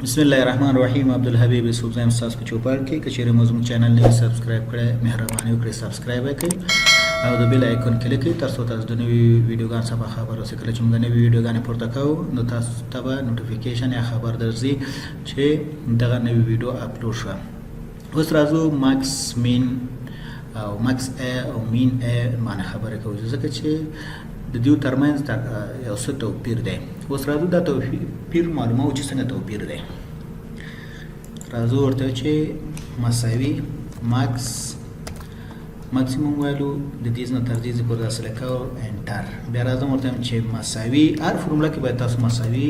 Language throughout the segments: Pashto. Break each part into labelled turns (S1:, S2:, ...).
S1: بسم الله الرحمن الرحیم. عبدالحبیب یوسف زم تاسو په چوپړ کې کچېره موږ چینل نه سبسکرایب کړئ مهرباني وکړئ سبسکرایب وکړئ او د بیل آیکون کلیک کړئ تر څو تاسو د نوې ویډیوګانو څخه خبر اوسئ. کله چې موږ نوې ویډیوګانې پورته کوو نو تاسو ته به نوټیفیکیشن یا خبر درځي چې دغه نوې ویډیو اپلوډ شوه. اوس راځو ماکس مین او ماکس ا او مین ا معنی خبره کوو ځکه چې د دیو ترمنځ یو څه توپیر دی. اوس راځو دا توپیر معلومو چې څنګه توپیر دی. راځو ورته چې مساوي ماکسیمم ویلو د دې نه تر دې پورې اصله کو انټر. بیا راځم ورته چې مساوي هر فرموله کې باید تاسو مساوي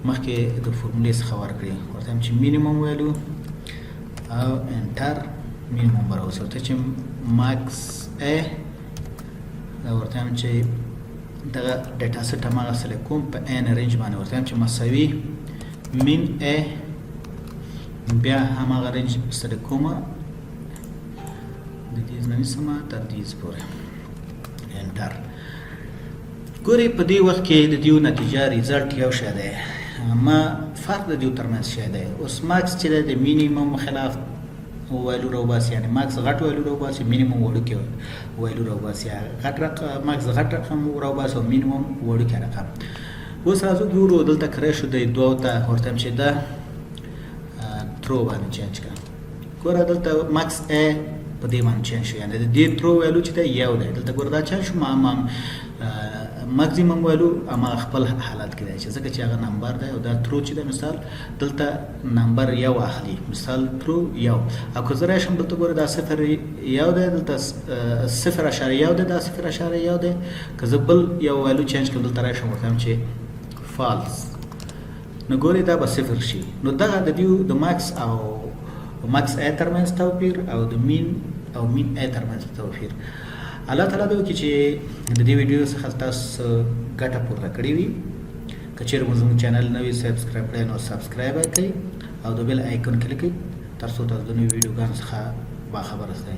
S1: مخکې د فرمولې څخه ورکړئ. ورته چې مینیمم ویلو او انټر مینیمم براوسه ورته چې ماکس ا ورته چې دغه ډیټا سیټ هغه اصله کوم په ان رینج باندې ورته چې مساوي مین ا بیا هماغه رنج سره کومه د دې نه سم تر دې پورې انټر. ګوري په دې وخت کې د دیو نتیجه ریزلټ یو شی دی اما فرق د دیو ترمنځ شی دی. اوس ماکس چې د مینیمم خلاف ویلو راوباسي یعنی ماکس غټ ویلو راوباسي مینیمم وړوکی ویلو راوباسي غټ رقم ماکس غټ رقم راوباسي او مینیمم وړوکی رقم. اوس راځو ګورو دلته کرے شو د دوه ته ورته چې دا ترو باندې چینج کړه. ګوره دلته ماکس ا په دې باندې چینج شو یعنی د دې ترو ویلو چې دا یو دی دلته ګوره دا چینج شو ماکسیمم ویلو اما خپل حالت کې دی چې ځکه چې هغه نمبر دی او دا ترو چې د مثال دلته نمبر یو اخلي مثال ترو یو او که زه راشم دلته ګوره دا صفر یو دی دلته 0.1 دی دا 0.1 دی که زه بل یو ویلو چینج کړم دلته راشم ورته چې فالس نو ګوري دا به صفر شي. نو دغه د دیو د ماکس ا ترمنځ توپیر او د مین ا ترمنځ توپیر. الله تعالی دوی چې د دې ویډیو څخه تاسو ګټه پورته کړې وي کچېر موږ چینل نوې سبسکرایب کړئ نو سبسکرایب کړئ او د بیل آیکون کلیک کړئ تر څو تاسو د نوې ویډیوګانو څخه باخبر اوسئ.